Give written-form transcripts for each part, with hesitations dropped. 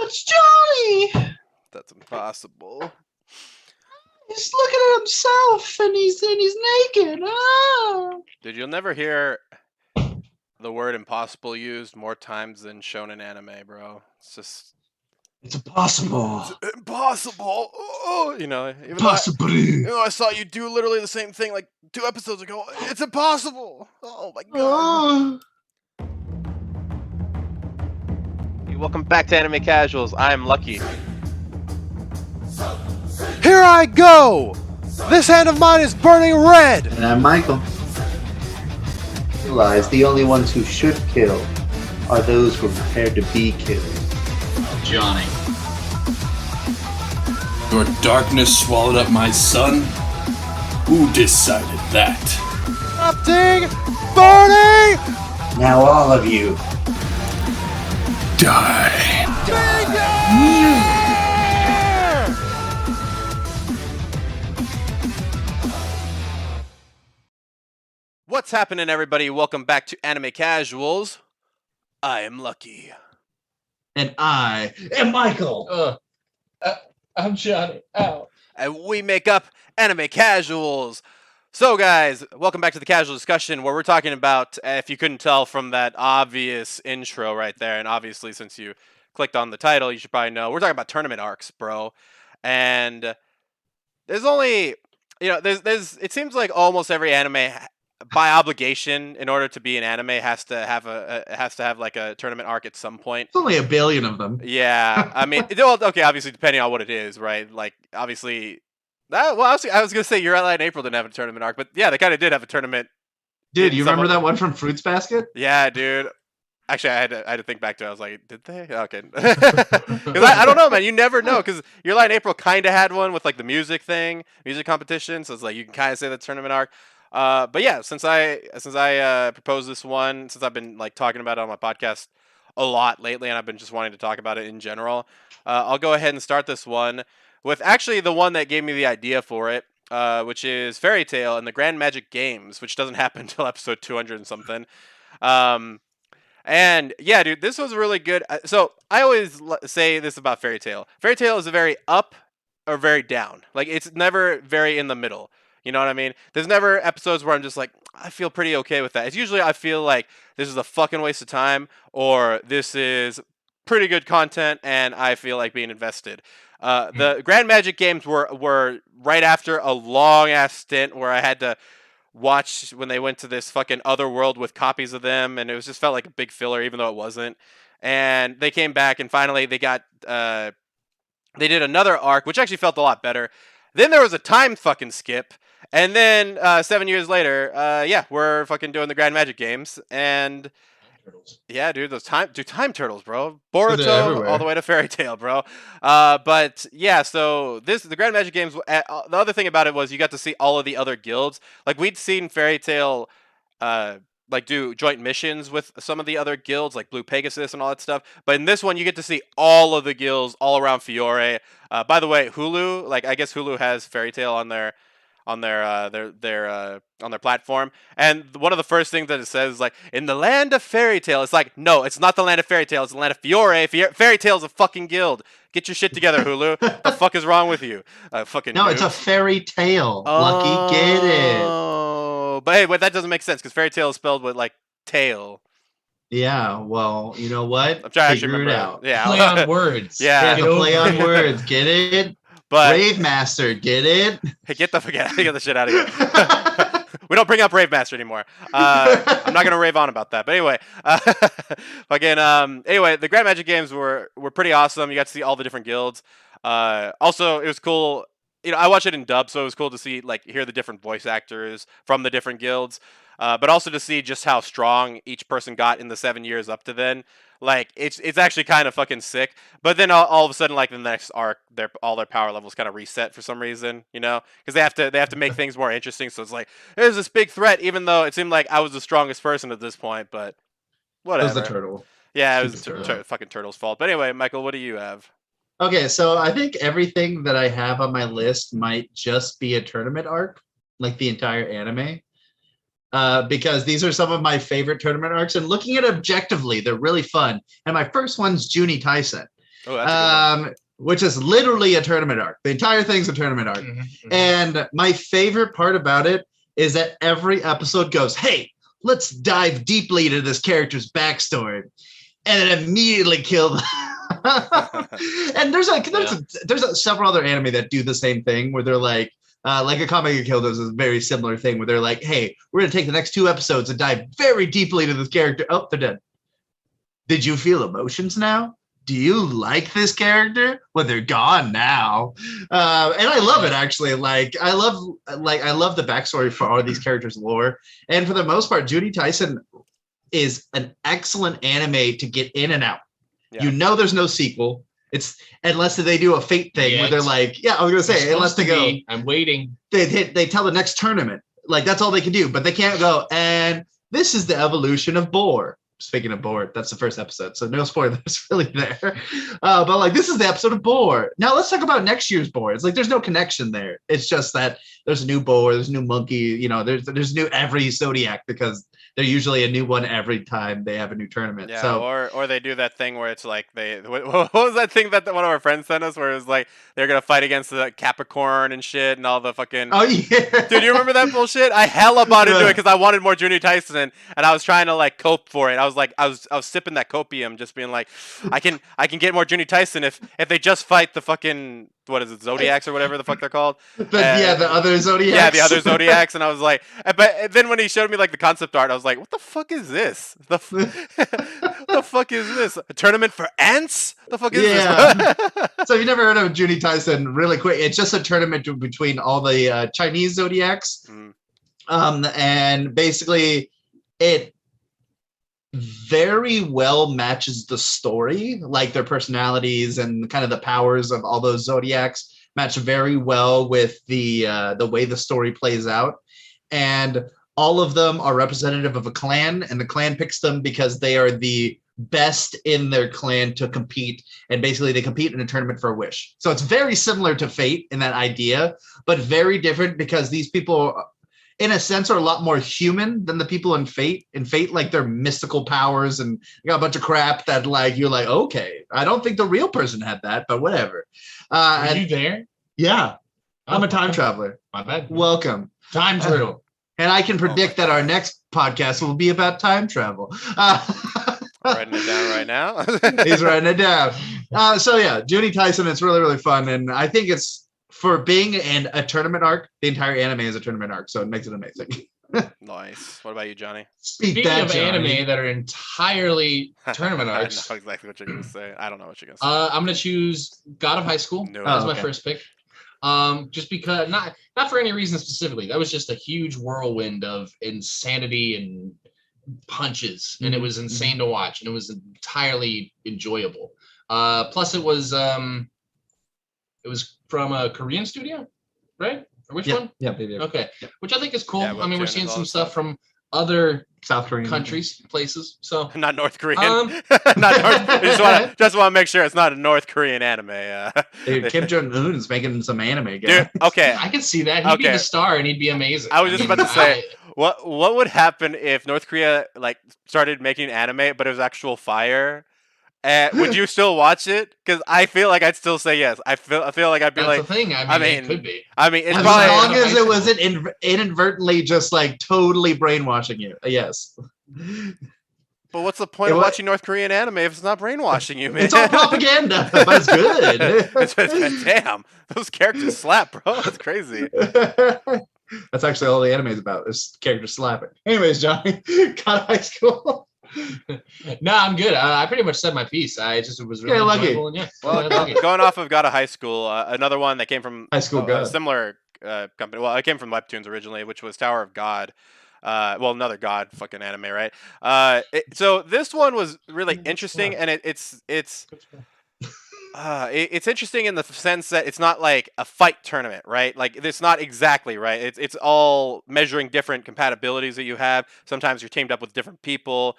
it's Johnny. That's impossible. He's looking at himself, and he's naked. Ah. Dude, you'll never hear the word impossible used more times than shonen anime, bro. It's just It's impossible. it's impossible. Oh, even Impossible. though I saw you do literally the same thing like 2 episodes ago. It's impossible. Oh my god. Welcome back to Anime Casuals. I'm Lucky. Here I go! This hand of mine is burning red! And I'm Michael. Realize the only ones who should kill are those who are prepared to be killed. Johnny. Your darkness swallowed up my son? Who decided that? Erupting! Burning! Now all of you. Die. What's happening, everybody? Welcome back to Anime Casuals. I am Lucky. And I am Michael. I'm Johnny. Ow. And we make up Anime Casuals. So, guys, welcome back to the Casual Discussion, where we're talking about, if you couldn't tell from that obvious intro right there, and obviously since you clicked on the title, you should probably know, we're talking about tournament arcs, bro. And there's only, it seems like almost every anime, by obligation, in order to be an anime, has to have like a tournament arc at some point. There's only a billion of them. Yeah, I mean, okay, obviously depending on what it is, right? Like, obviously, I was gonna say Your Ally in April didn't have a tournament arc, but yeah, they kind of did have a tournament. Dude, you remember that one from Fruits Basket? Yeah, dude. Actually, I had to think back to it. I was like, did they? Okay. Because I don't know, man. You never know. Because Your Lie in April kind of had one with like the music competition. So it's like you can kind of say the tournament arc. But yeah, since I proposed this one, since I've been like talking about it on my podcast a lot lately, and I've been just wanting to talk about it in general, I'll go ahead and start this one with actually the one that gave me the idea for it, which is Fairy Tail and the Grand Magic Games, which doesn't happen until episode 200 and something. And yeah, dude, this was really good. So I always say this about Fairy Tail. Fairy Tail is a very up or very down. Like, it's never very in the middle. You know what I mean? There's never episodes where I'm just like, I feel pretty okay with that. It's usually I feel like this is a fucking waste of time, or this is pretty good content and I feel like being invested. The Grand Magic Games were right after a long ass stint where I had to watch when they went to this fucking other world with copies of them, and it was just felt like a big filler, even though it wasn't. And they came back, and finally they got they did another arc, which actually felt a lot better. Then there was a time fucking skip, and then 7 years later, yeah, we're fucking doing the Grand Magic Games, and yeah, dude, those time turtles, bro. Boruto all the way to Fairy Tail, bro. But yeah, so the Grand Magic Games. The other thing about it was you got to see all of the other guilds. Like, we'd seen Fairy Tail, like, do joint missions with some of the other guilds, like Blue Pegasus and all that stuff. But in this one, you get to see all of the guilds all around Fiore. By the way, Hulu, like, I guess Hulu has Fairy Tail on their platform, and one of the first things that it says is like, in the land of Fairy Tail. It's like, no, it's not the land of Fairy Tail, it's the land of Fiore. Fairy Tail is a fucking guild. Get your shit together, Hulu. The fuck is wrong with you? Fucking no, dude. It's a fairy tale. Lucky, get it. Oh, but hey, wait, that doesn't make sense because Fairy Tail is spelled with like tail. Yeah, well, you know what? I'm trying to actually remember it out. Yeah, Play on words. Yeah, the play on words. Get it? But Rave Master, get it? Hey, get the shit out of here. We don't bring up Rave Master anymore. I'm not gonna rave on about that. But anyway, anyway, the Grand Magic Games were pretty awesome. You got to see all the different guilds. Also, it was cool. You know, I watched it in dub, so it was cool to see, like, hear the different voice actors from the different guilds. But also to see just how strong each person got in the 7 years up to then. Like, it's actually kind of fucking sick. But then all of a sudden, like, the next arc, all their power levels kind of reset for some reason, you know, because they have to make things more interesting. So it's like, there's this big threat, even though it seemed like I was the strongest person at this point. But whatever. It was the turtle. Yeah, it was fucking Turtle's fault. But anyway, Michael, what do you have? Okay, so I think everything that I have on my list might just be a tournament arc, like the entire anime. Because these are some of my favorite tournament arcs, and looking at it objectively, they're really fun. And my first one's Juni Taisen. Oh, that's a good one. which is literally a tournament arc. The entire thing's a tournament arc. And my favorite part about it is that every episode goes, hey, let's dive deeply into this character's backstory. And then immediately kill them. And there's several other anime that do the same thing where they're like Akame Kill does a very similar thing where they're like, hey, we're going to take the next 2 episodes and dive very deeply into this character. Oh, they're dead. Did you feel emotions now? Do you like this character? Well, they're gone now. And I love it, actually. I love the backstory for all of these characters' lore. And for the most part, Judy Tyson is an excellent anime to get in and out. Yeah. You know there's no sequel. It's unless they do a fate thing where they're like, yeah, I was gonna say, unless they go, I'm waiting. They tell the next tournament. Like that's all they can do, but they can't go, and this is the evolution of Boar. Speaking of Boar, that's the first episode, so no spoilers really there. But like this is the episode of Boar. Now let's talk about next year's Boar. It's like there's no connection there. It's just that there's a new Boar, there's a new monkey, you know, there's new every Zodiac because they're usually a new one every time they have a new tournament. Yeah, so or they do that thing where it's like what was that thing that one of our friends sent us where it was like they're gonna fight against the Capricorn and shit and all the fucking. Oh yeah, dude, you remember that bullshit? I hella bought into it because I wanted more Juni Tyson and I was trying to like cope for it. I was sipping that copium, just being like, I can get more Juni Tyson if they just fight the fucking. What is it, Zodiacs or whatever the fuck they're called? The other Zodiacs. Yeah, the other Zodiacs, and I was like, but then when he showed me like the concept art, I was like, what the fuck is this? The fuck is this? A tournament for ants? The fuck is this? So if you've never heard of Judy Tyson, really quick, it's just a tournament between all the Chinese Zodiacs, and basically it very well matches the story, like their personalities and kind of the powers of all those Zodiacs match very well with the way the story plays out. And all of them are representative of a clan, and the clan picks them because they are the best in their clan to compete. And basically they compete in a tournament for a wish. So it's very similar to Fate in that idea, but very different because these people in a sense are a lot more human than the people in Fate. In Fate, like they're mystical powers and you got a bunch of crap that like you're like, okay, I don't think the real person had that, but whatever. Are you there? Yeah. I'm a time traveler. My bad. Welcome. Time turtle. And I can predict that our next podcast will be about time travel. Writing it down right now. He's writing it down. So yeah, Judy Tyson, it's really, really fun. And I think it's, for being a tournament arc, the entire anime is a tournament arc, so it makes it amazing. Nice. What about you, Johnny? Speaking of anime that are entirely tournament arcs, I know exactly what you're going to say. I don't know what you're going to say. I'm going to choose God of High School. No. That's my first pick. Just because, not for any reason specifically. That was just a huge whirlwind of insanity and punches, and it was insane to watch, and it was entirely enjoyable. Plus, it was from a Korean studio, right? Or which one? Yeah, baby. Okay, which I think is cool. Yeah, I mean, we're Webtoon seeing is some all stuff stuff. from other South Korean countries, places. So Not North Korean. Um, not North. I just want to make sure it's not a North Korean anime. Dude, Kim Jong Un is making some anime again. Dude, okay. I could see that. He'd be Okay. the star, and he'd be amazing. I was just about to say, what would happen if North Korea like started making anime, but it was actual fire? Would you still watch it? Because I feel like I'd still say yes. I feel like I'd be That's like, the thing. I mean, I mean, it could be. it's As probably long as it wasn't inadvertently just like totally brainwashing you. Yes. But what's the point It of wa- watching North Korean anime if it's not brainwashing you, man? It's all propaganda, but it's good. Damn, those characters slap, bro. That's crazy. That's actually all the anime is about, is characters slapping. Anyways, Johnny, got high school. No, I'm good. I pretty much said my piece. It was really Yeah, lucky. enjoyable. And yeah, Well, lucky. going off of God of High School, another one that came from High School a God. similar company. Well, it came from Webtoons originally, which was Tower of God. Well, another God fucking anime, right? So this one was really interesting, and it's interesting in the sense that it's not like a fight tournament, right? Like it's not exactly right. It's all measuring different compatibilities that you have. Sometimes you're teamed up with different people.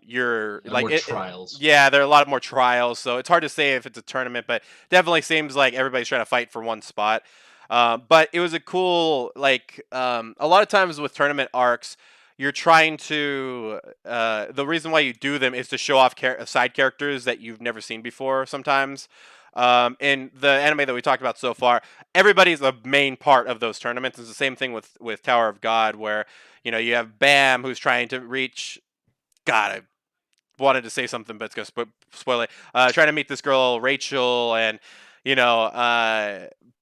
You're like More trials. Yeah, there are a lot more trials, so it's hard to say if it's a tournament, but definitely seems like everybody's trying to fight for one spot. But it was a cool, like, a lot of times with tournament arcs, you're trying to the reason why you do them is to show off side characters that you've never seen before sometimes. In the anime that we talked about so far, everybody's a main part of those tournaments. It's the same thing with Tower of God, where you have Bam, who's trying to reach. God, I wanted to say something, but it's gonna spoil it. Trying to meet this girl Rachel, and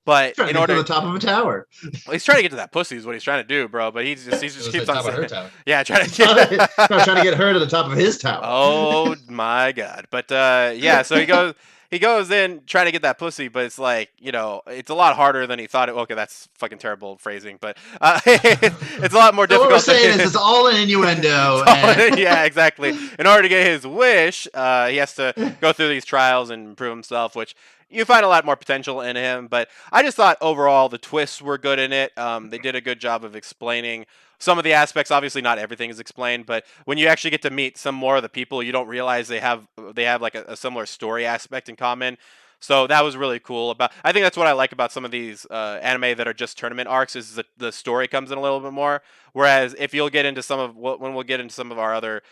but Trying in to get to order, the top of a tower. he's trying to get to that pussy is what he's trying to do, bro. But he just It was keeps the on top of her saying, tower. yeah, trying to No, get. trying to get her to the top of his tower. Oh my god! But yeah, so he goes in trying to get that pussy, but it's like it's a lot harder than he thought it. Okay, that's fucking terrible phrasing, but it's a lot more So difficult. what we're saying is it's all an innuendo. and- Yeah, exactly. In order to get his wish, he has to go through these trials and prove himself, which you find a lot more potential in him. But I just thought overall the twists were good in it. They did a good job of explaining some of the aspects. Obviously, not everything is explained, but when you actually get to meet some more of the people, you don't realize they have like a similar story aspect in common. So that was really cool. I think that's what I like about some of these anime that are just tournament arcs is that the story comes in a little bit more. Whereas if you'll get into when we'll get into some of our other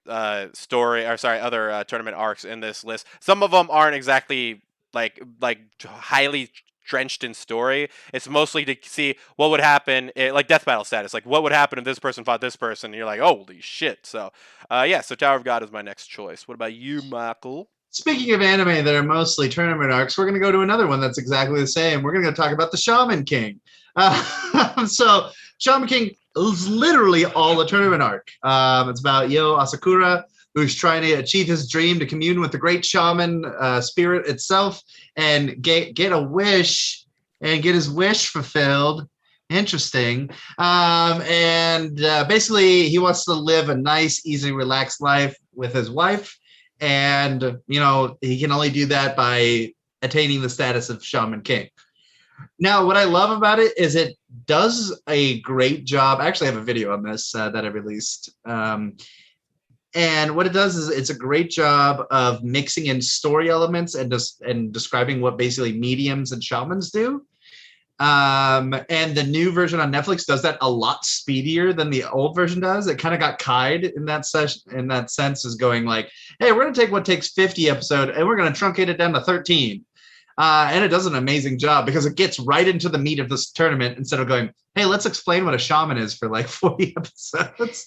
other tournament arcs in this list, some of them aren't exactly like highly drenched in story. It's mostly to see what would happen, like death battle status, like what would happen if this person fought this person. And you're like, holy shit. So yeah, so Tower of God is my next choice. What about you, Michael? Speaking of anime that are mostly tournament arcs, we're going to go to another one that's exactly the same. We're going to talk about the Shaman King. So Shaman King is literally all a tournament arc. It's about Yo Asakura, who's trying to achieve his dream to commune with the great shaman spirit itself and get a wish and get his wish fulfilled. Interesting. Basically, he wants to live a nice, easy, relaxed life with his wife. And, he can only do that by attaining the status of Shaman King. Now, what I love about it is it does a great job. I actually have a video on this that I released. And what it does is it's a great job of mixing in story elements and describing what basically mediums and shamans do. And the new version on Netflix does that a lot speedier than the old version does. It kind of got Kai'd in that sense, is going like, hey, we're going to take what takes 50 episode and we're going to truncate it down to 13. And it does an amazing job because it gets right into the meat of this tournament instead of going, hey, let's explain what a shaman is for like 40 episodes.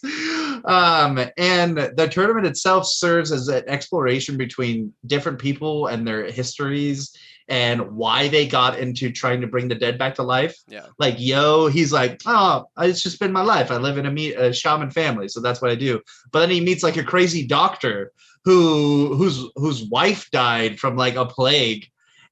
And the tournament itself serves as an exploration between different people and their histories and why they got into trying to bring the dead back to life. Yeah. Like Yo, he's like, oh, it's just been my life. I live in a shaman family, so that's what I do. But then he meets like a crazy doctor whose wife died from like a plague.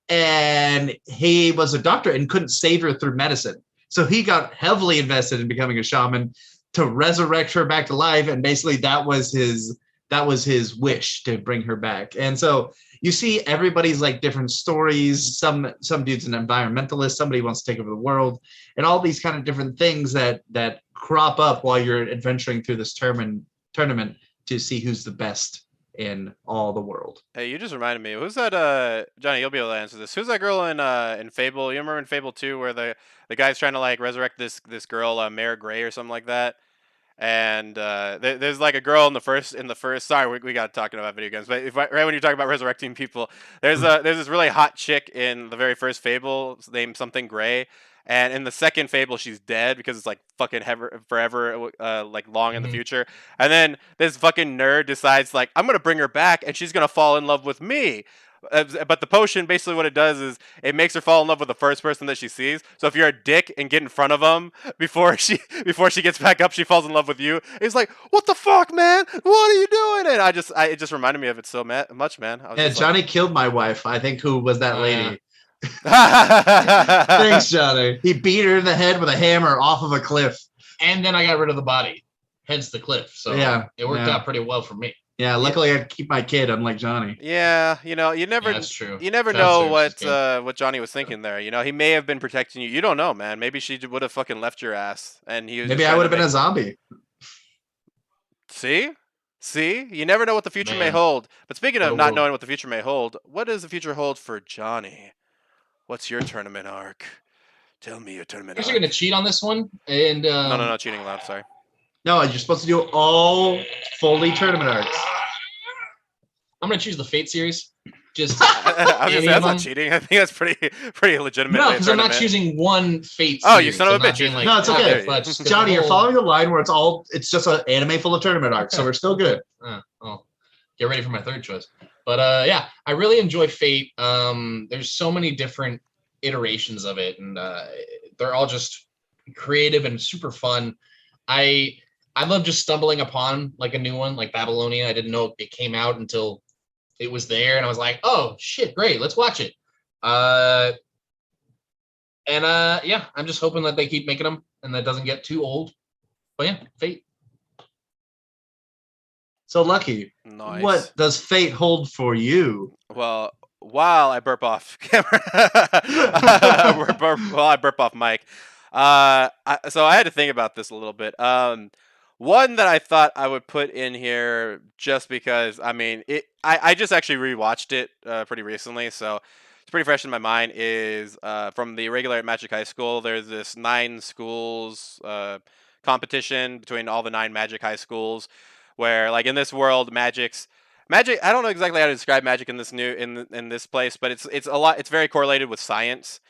And he was a doctor and couldn't save her through medicine. So he got heavily invested in becoming a shaman to resurrect her back to life. And basically that was his wish to bring her back. And so you see everybody's like different stories. Some dude's an environmentalist, somebody wants to take over the world, and all these kind of different things that crop up while you're adventuring through this tournament to see who's the best in all the world. Hey, you just reminded me. Who's that? Johnny, you'll be able to answer this. Who's that girl in Fable? You remember in Fable 2 where the guy's trying to like resurrect this girl, Mare Gray or something like that? And there's like a girl in the first. Sorry, we got talking about video games, but right when you're talking about resurrecting people, there's this really hot chick in the very first Fable named something Gray. And in the second Fable, she's dead because it's like fucking forever, like long in the future. And then this fucking nerd decides like, I'm gonna bring her back, and she's gonna fall in love with me. But the potion, basically what it does is it makes her fall in love with the first person that she sees. So if you're a dick and get in front of them before she gets back up, she falls in love with you. It's like, what the fuck, man? What are you doing? And it just reminded me of it so much, man. Yeah, Johnny killed my wife. I think who was that lady? Thanks, Thanks, Johnny. He beat her in the head with a hammer off of a cliff. And then I got rid of the body, hence the cliff. So yeah, it worked out pretty well for me. Yeah, luckily I keep my kid, unlike Johnny. Yeah, you never. That's true. You never know what Johnny was thinking there. He may have been protecting you. You don't know, man. Maybe she would have fucking left your ass, and he was. Maybe I would have been a zombie. See, you never know what the future may hold. But speaking of not knowing what the future may hold, what does the future hold for Johnny? What's your tournament arc? Tell me your tournament arc. You're going to cheat on this one? And No, cheating allowed, sorry. No, you're supposed to do all fully tournament arcs. I'm gonna choose the Fate series. Just I was gonna any say that's of not them. cheating. I think that's pretty legitimate. No, because I'm not choosing one Fate series. Oh, you son of a I'm not bitch. being like, No, it's okay. okay, but just Johnny, the you're whole- following the line where it's just an anime full of tournament arcs, so we're still good. Well, get ready for my third choice. But yeah, I really enjoy Fate. There's so many different iterations of it, and they're all just creative and super fun. I love just stumbling upon like a new one, like Babylonia. I didn't know it came out until it was there, and I was like, oh shit, great, let's watch it. Yeah, I'm just hoping that they keep making them and that doesn't get too old. But yeah, Fate. So Lucky, Nice. what does fate hold for you? Well, while I burp off camera, while I burp off mic, so I had to think about this a little bit. One that I thought I would put in here just because, I mean, I just actually rewatched it pretty recently, so it's pretty fresh in my mind, is from the regular Magic High School. There's this 9 schools competition between all the 9 Magic High Schools, where, like, in this world, magic, I don't know exactly how to describe magic in this in this place, but it's a lot, it's very correlated with science,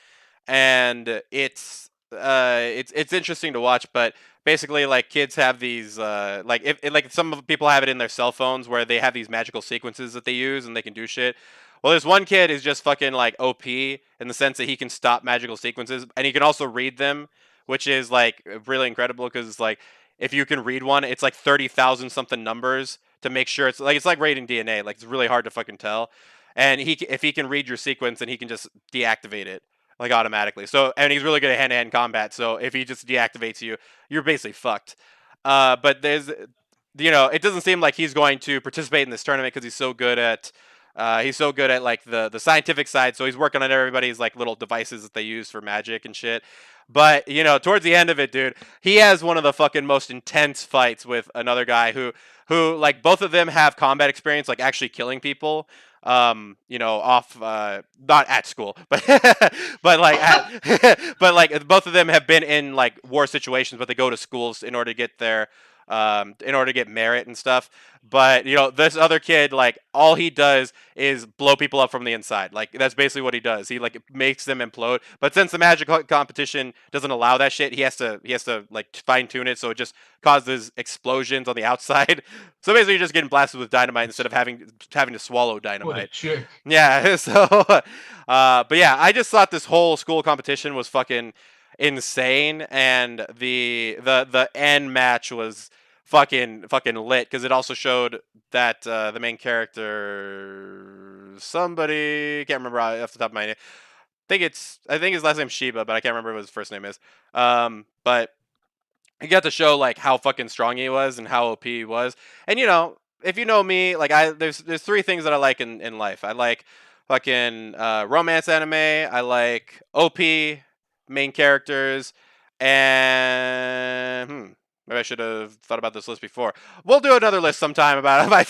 and it's interesting to watch. But basically, like, kids have these like, like, some of people have it in their cell phones where they have these magical sequences that they use and they can do shit. Well, this one kid is just fucking like OP in the sense that he can stop magical sequences and he can also read them, which is like really incredible because it's like, if you can read one, it's like 30,000 something numbers to make sure it's like reading DNA. Like, it's really hard to fucking tell. And if he can read your sequence, then he can just deactivate it like automatically. So, and he's really good at hand-to-hand combat. So if he just deactivates you, you're basically fucked. But there's, it doesn't seem like he's going to participate in this tournament because he's so good at like the scientific side. So he's working on everybody's like little devices that they use for magic and shit. But, towards the end of it, dude, he has one of the fucking most intense fights with another guy who like, both of them have combat experience, like actually killing people. Off, not at school, but but like but like, both of them have been in like war situations, but they go to schools in order to get merit and stuff. But this other kid, like, all he does is blow people up from the inside. Like, that's basically what he does. He like makes them implode. But since the magic competition doesn't allow that shit, he has to like fine tune it so it just causes explosions on the outside. So basically, you're just getting blasted with dynamite instead of having to swallow dynamite. What a jerk. Yeah. So, but yeah, I just thought this whole school competition was fucking insane, and the end match was fucking lit because it also showed that the main character, somebody, can't remember off the top of my head. I think his last name's Shiba, but I can't remember what his first name is. But he got to show like how fucking strong he was and how OP he was. And if you know me, like, there's 3 things that I like in life. I like fucking romance anime. I like OP main characters, and maybe I should have thought about this list before. We'll do another list sometime about my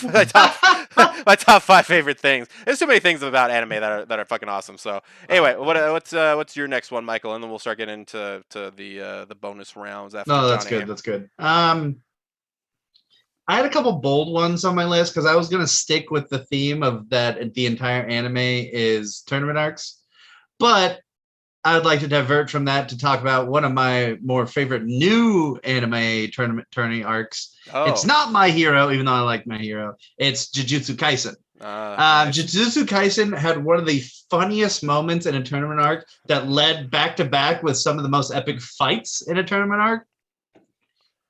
top 5 favorite things. There's too many things about anime that are fucking awesome. So anyway, what's your next one, Michael? And then we'll start getting into the bonus rounds after. No, that's Johnny. good. That's good. I had a couple bold ones on my list because I was gonna stick with the theme of that the entire anime is tournament arcs, but I would like to divert from that to talk about one of my more favorite new anime tourney arcs. Oh. It's not My Hero, even though I like My Hero. It's Jujutsu Kaisen. Nice. Jujutsu Kaisen had one of the funniest moments in a tournament arc that led back to back with some of the most epic fights in a tournament arc.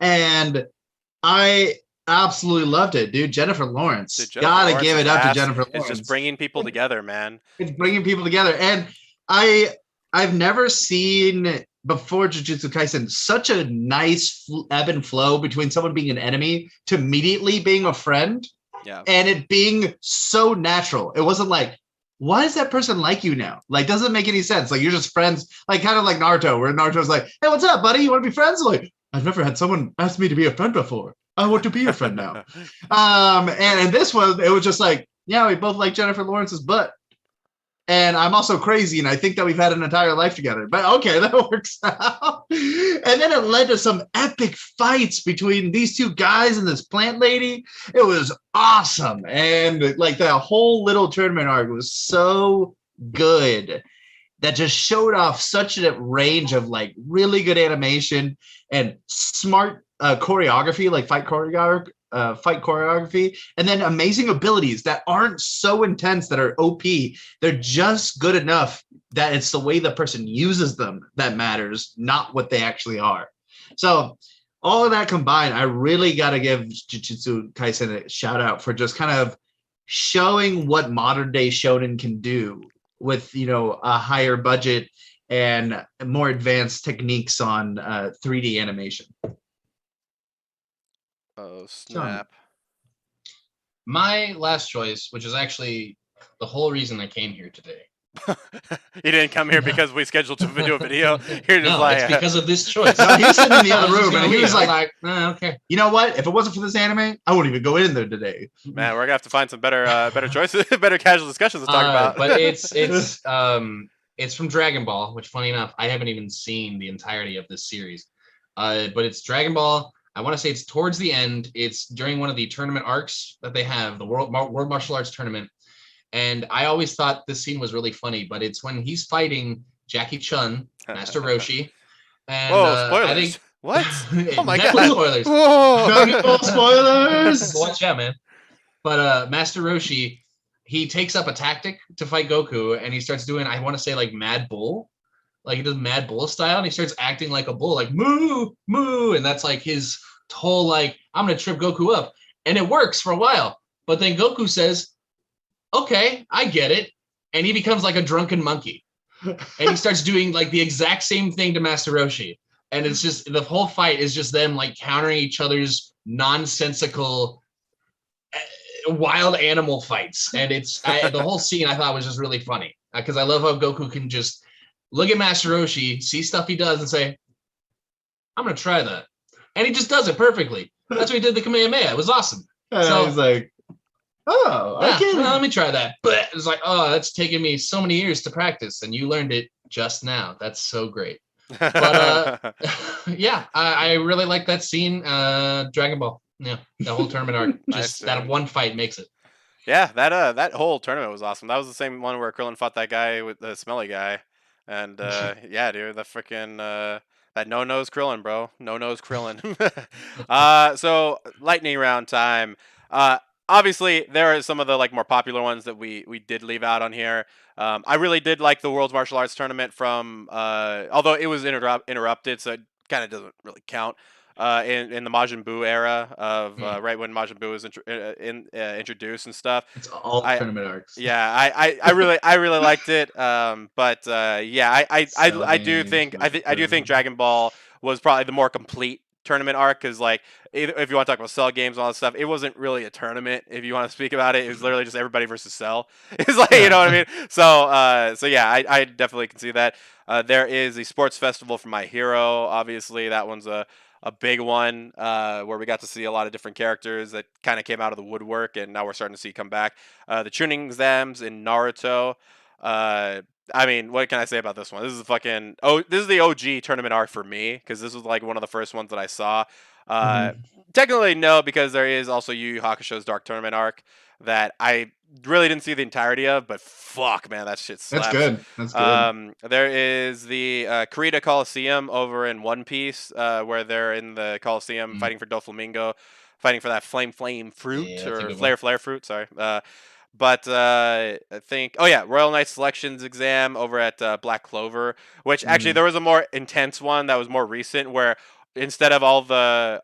And I absolutely loved it, dude. Jennifer Lawrence. Dude, Jennifer Gotta Lawrence give is it up to ass. Jennifer Lawrence. It's just bringing people together, man. It's bringing people together. And I've never seen before Jujutsu Kaisen such a nice ebb and flow between someone being an enemy to immediately being a friend. Yeah. And it being so natural. It wasn't like, why does that person like you now? Like, doesn't make any sense. Like, you're just friends, like kind of like Naruto, where Naruto's like, hey, what's up, buddy? You want to be friends? Like, I've never had someone ask me to be a friend before. I want to be a friend now. And in this one, it was just like, yeah, we both like Jennifer Lawrence's butt. And I'm also crazy, and I think that we've had an entire life together. But okay, that works out. And then it led to some epic fights between these two guys and this plant lady. It was awesome. And like that whole little tournament arc was so good that just showed off such a range of like really good animation and smart choreography, like fight choreography, and then amazing abilities that aren't so intense that are OP. They're just good enough that it's the way the person uses them that matters, not what they actually are. So all of that combined, I really got to give Jujutsu Kaisen a shout out for just kind of showing what modern day shonen can do with, you know, a higher budget and more advanced techniques on 3D animation. Oh, snap. My last choice, which is actually the whole reason I came here today. You didn't come here because we scheduled to do a video. You're just No, like, it's because of this choice. No, he was sitting in the other I was just room and gonna he was leave. like, okay. you know what? If it wasn't for this anime, I wouldn't even go in there today. man, we're gonna have to find some better choices, better casual discussions to talk about. But it's from Dragon Ball, which funny enough, I haven't even seen the entirety of this series. But it's Dragon Ball. I want to say it's towards the end. It's during one of the tournament arcs that they have, the World Martial Arts Tournament. And I always thought this scene was really funny, but it's when he's fighting Jackie Chun, Master Roshi. And Whoa, spoilers. I think What? Oh my definitely god. spoilers. Whoa. Dragon Ball spoilers. Watch out, man. But Master Roshi, he takes up a tactic to fight Goku, and he starts doing, I want to say, like Mad Bull. Like he does Mad Bull style, and he starts acting like a bull, like moo, moo. And that's like his whole, like, I'm going to trip Goku up. And it works for a while. But then Goku says, okay, I get it. And he becomes like a drunken monkey. And he starts doing like the exact same thing to Master Roshi. And it's just, the whole fight is just them like countering each other's nonsensical wild animal fights. And the whole scene I thought was just really funny because I love how Goku can just look at Master Roshi, see stuff he does, and say, I'm going to try that. And he just does it perfectly. That's what he did the Kamehameha. It was awesome. And So- I was like, oh, I Yeah, get well, it. let me try that. But it's like, oh, that's taken me so many years to practice, and you learned it just now. That's so great. But yeah, I really like that scene. Dragon Ball. Yeah, the whole tournament arc. Nice, Just that man. one fight makes it. yeah, that whole tournament was awesome. That was the same one where Krillin fought that guy with the smelly guy. And yeah, dude, the freaking that no-nose Krillin, bro. No-nose Krillin. So lightning round time. Obviously, there are some of the like more popular ones that we did leave out on here. I really did like the World's Martial Arts Tournament from, although it was interrupted, so it kind of doesn't really count. In the Majin Buu era of right when Majin Buu was introduced and stuff. It's all tournament arcs. Yeah, I really liked it. But yeah, I do think I do think Dragon Ball was probably the more complete tournament arc because like if you want to talk about Cell games and all that stuff, it wasn't really a tournament. If you want to speak about it, it was literally just everybody versus Cell. It's like you know what I mean. So yeah, I definitely can see that. There is a sports festival for My Hero. Obviously, that one's a big one where we got to see a lot of different characters that kind of came out of the woodwork, and now we're starting to see come back. The tuning exams in Naruto. I mean, what can I say about this one? This is this is the OG tournament arc for me because this was like one of the first ones that I saw. Technically, no, because there is also Yu Yu Hakusho's Dark Tournament arc that I really didn't see the entirety of, but fuck, man, that shit slaps. That's good. That's good. There is the Kurita Coliseum over in One Piece, where they're in the Coliseum fighting for Doflamingo, fighting for that flame fruit Yeah, that's a or good flare fruit. Sorry. But I think, oh yeah, Royal Knight Selections exam over at Black Clover, which actually there was a more intense one that was more recent, where instead of all the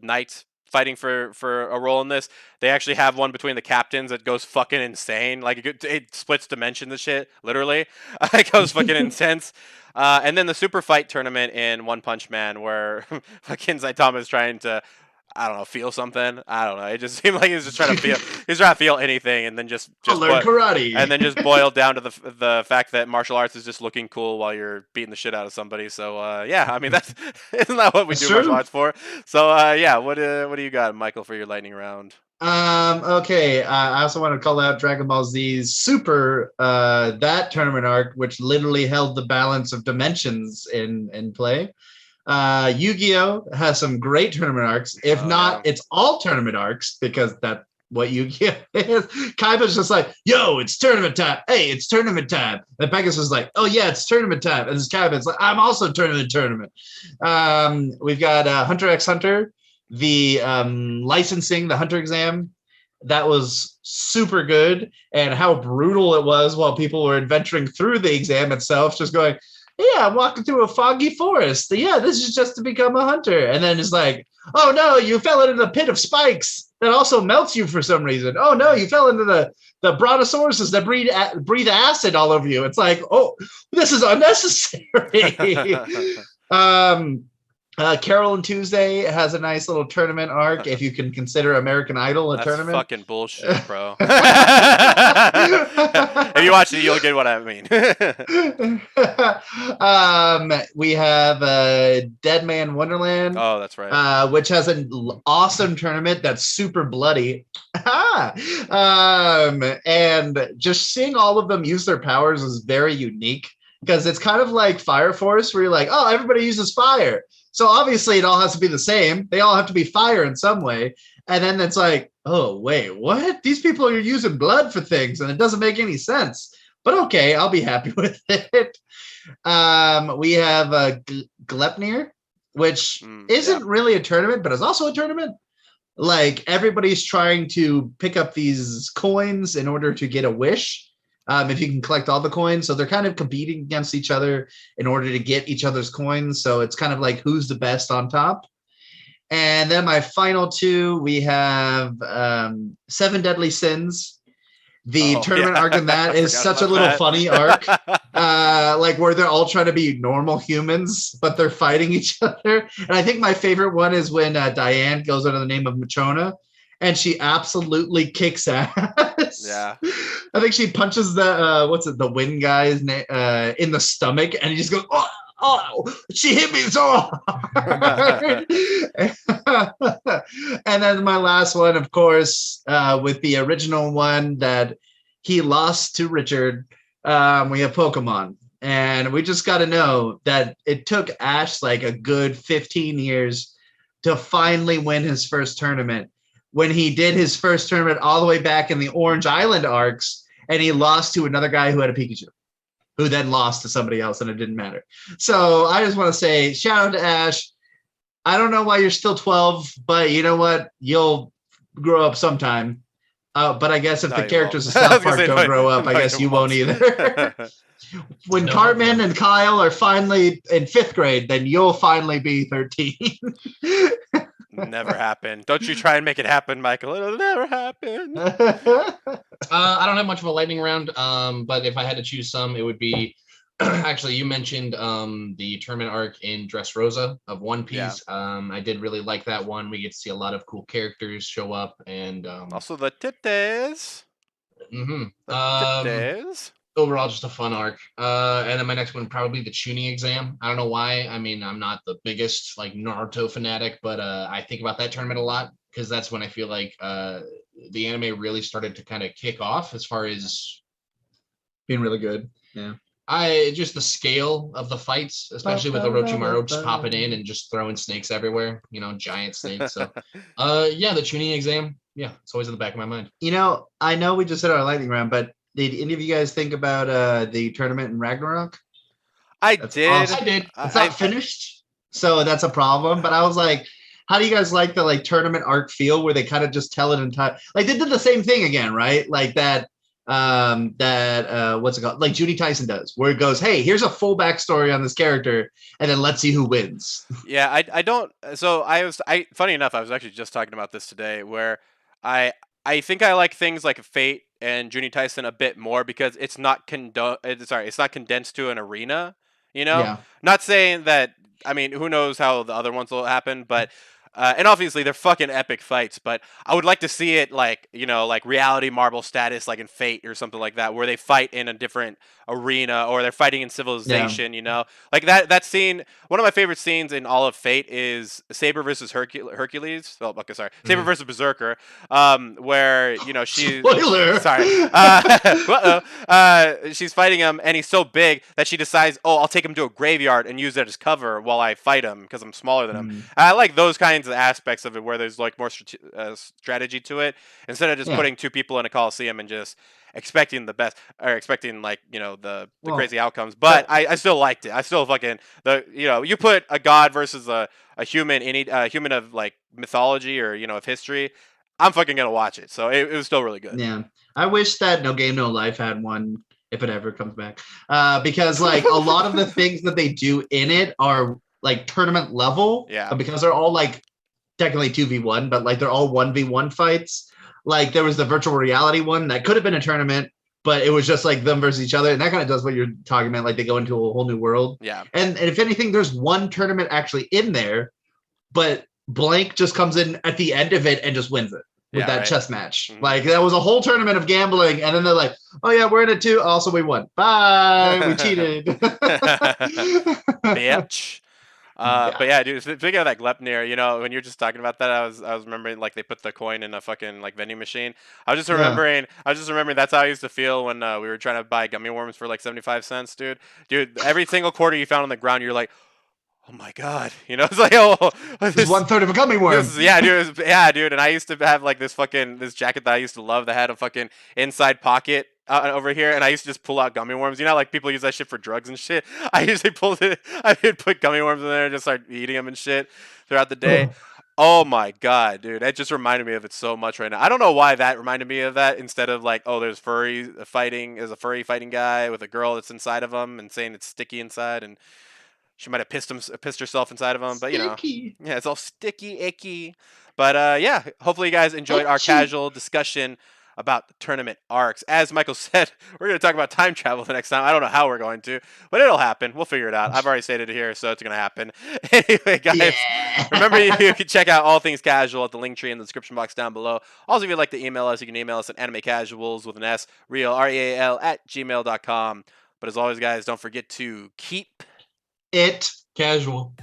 knights fighting for a role in this, they actually have one between the captains that goes fucking insane. Like it splits dimensions and shit, literally. It goes fucking intense. And then the super fight tournament in One Punch Man, where fucking Saitama is trying to, I don't know, feel something. I don't know. It just seemed like he was just trying to feel. He's trying to feel anything, and then just learn karate. and then just boiled down to the fact that martial arts is just looking cool while you're beating the shit out of somebody. So yeah, I mean isn't that what we That's do martial true. arts for? So yeah, what do you got, Michael, for your lightning round? Okay. I also want to call out Dragon Ball Z's Super, that tournament arc, which literally held the balance of dimensions in play. Yu-Gi-Oh has some great tournament arcs. If not, it's all tournament arcs because that's what Yu-Gi-Oh is. Kaiba's just like, yo, it's tournament time. Hey, it's tournament time. And Pegasus is like, oh yeah, it's tournament time. And this Kaiba's like, I'm also tournament. We've got Hunter x Hunter, the licensing, the Hunter exam. That was super good, and how brutal it was while people were adventuring through the exam itself, just going, yeah, I'm walking through a foggy forest. Yeah, this is just to become a hunter. And then it's like, oh no, you fell into the pit of spikes that also melts you for some reason. Oh no, you fell into the brontosauruses that breathe acid all over you. It's like, oh, this is unnecessary. Carol and Tuesday has a nice little tournament arc, if you can consider American Idol a That's tournament. fucking bullshit, bro. If you watch it, you'll get what I mean. We have Dead Man Wonderland. Oh, that's right. Which has an awesome tournament that's super bloody. And just seeing all of them use their powers is very unique because it's kind of like Fire Force, where you're like, oh, everybody uses fire. So obviously it all has to be the same. They all have to be fire in some way. And then it's like, oh, wait, what? These people are using blood for things and it doesn't make any sense. But okay, I'll be happy with it. We have Gleipnir, which isn't really a tournament, but it's also a tournament. Like everybody's trying to pick up these coins in order to get a wish. If you can collect all the coins. So they're kind of competing against each other in order to get each other's coins. So it's kind of like who's the best on top. And then my final two, we have Seven Deadly Sins. The tournament arc in that is such a little funny arc. Like where they're all trying to be normal humans, but they're fighting each other. And I think my favorite one is when Diane goes under the name of Matrona. And she absolutely kicks ass. Yeah. I think she punches the wind guy's in the stomach, and he just goes, oh, she hit me so hard. And then my last one, of course, with the original one that he lost to Richard, we have Pokemon. And we just got to know that it took Ash like a good 15 years to finally win his first tournament. When he did his first tournament all the way back in the Orange Island arcs, and he lost to another guy who had a Pikachu, who then lost to somebody else, and it didn't matter. So I just want to say, shout out to Ash. I don't know why you're still 12, but you know what? You'll grow up sometime. But I guess if the characters of South Park don't grow up, I guess you won't either. When Cartman and Kyle are finally in 5th grade, then you'll finally be 13. Never happen. Don't you try and make it happen, Michael. It'll never happen. I don't have much of a lightning round, but if I had to choose some, it would be actually, you mentioned the tournament arc in Dressrosa of One Piece. Yeah. I did really like that one. We get to see a lot of cool characters show up, and also the titties. Titties. Overall, just a fun arc. And then my next one, probably the Chunin exam. I don't know why. I mean, I'm not the biggest like Naruto fanatic, but I think about that tournament a lot because that's when I feel like the anime really started to kind of kick off as far as being really good. Yeah. Just the scale of the fights, especially with Orochimaru just popping in and just throwing snakes everywhere, giant snakes. So, yeah, the Chunin exam. Yeah, it's always in the back of my mind. I know we just hit our lightning round, but did any of you guys think about the tournament in Ragnarok? I did. Awesome. I did. It's not finished, so that's a problem. But I was like, how do you guys like the tournament arc feel where they kind of just tell it in time? Like they did the same thing again, right? Like that what's it called? Like Judy Tyson does, where it goes, hey, here's a full backstory on this character, and then let's see who wins. Yeah, I don't. So funny enough, I was actually just talking about this today, where I think I like things like Fate and Junie Tyson a bit more because it's not condensed to an arena, Yeah. Not saying that, I mean, who knows how the other ones will happen, but And obviously they're fucking epic fights, but I would like to see it like, like reality marble status, like in Fate or something like that, where they fight in a different arena or they're fighting in Civilization, like that scene. One of my favorite scenes in all of Fate is Saber versus Hercules. Oh, okay, sorry, Saber versus Berserker, where she's Spoiler. sorry, she's fighting him, and he's so big that she decides, oh, I'll take him to a graveyard and use that as cover while I fight him because I'm smaller than him. I like those kinds of aspects of it where there's like more strategy to it instead of just putting two people in a coliseum and just expecting the best or expecting like the crazy outcomes. But I still liked it. I still fucking you put a god versus a human, any human of like mythology or of history, I'm fucking gonna watch it. So it was still really good. Yeah, I wish that No Game No Life had one if it ever comes back, because like a lot of the things that they do in it are like tournament level. Yeah, because they're all like technically 2v1, but like they're all 1v1 fights. Like there was the virtual reality one that could have been a tournament, but it was just like them versus each other, and that kind of does what you're talking about. Like they go into a whole new world. Yeah, and if anything, there's one tournament actually in there, but Blank just comes in at the end of it and just wins it with that chess match. Like that was a whole tournament of gambling, and then they're like, "Oh yeah, we're in it too. Also, we won. Bye. We cheated." Bitch. But yeah, dude. Speaking of that Glepnir, when you're just talking about that, I was remembering like they put the coin in a fucking like vending machine. I was just remembering that's how I used to feel when we were trying to buy gummy worms for like 75 cents, dude. Dude, every single quarter you found on the ground, you're like, oh my god, it's like, oh, this is 1/3 of a gummy worm. Dude. And I used to have like this jacket that I used to love that had a fucking inside pocket over here, and I used to just pull out gummy worms. Like people use that shit for drugs and shit. I usually I would put gummy worms in there and just start eating them and shit throughout the day. Oh my god, dude, that just reminded me of it so much right now. I don't know why that reminded me of that instead of like, oh, there's a furry fighting guy with a girl that's inside of him and saying it's sticky inside, and she might have pissed herself inside of him, but yeah, it's all sticky, icky. But yeah, hopefully you guys enjoyed our casual discussion about the tournament arcs. As Michael said, we're going to talk about time travel the next time. I don't know how we're going to, but it'll happen. We'll figure it out. I've already stated it here, so it's going to happen. Anyway, guys, remember you can check out all things casual at the link tree in the description box down below. Also, if you'd like to email us, you can email us at animecasuals with an S, real, REAL, @gmail.com. But as always, guys, don't forget to keep it casual.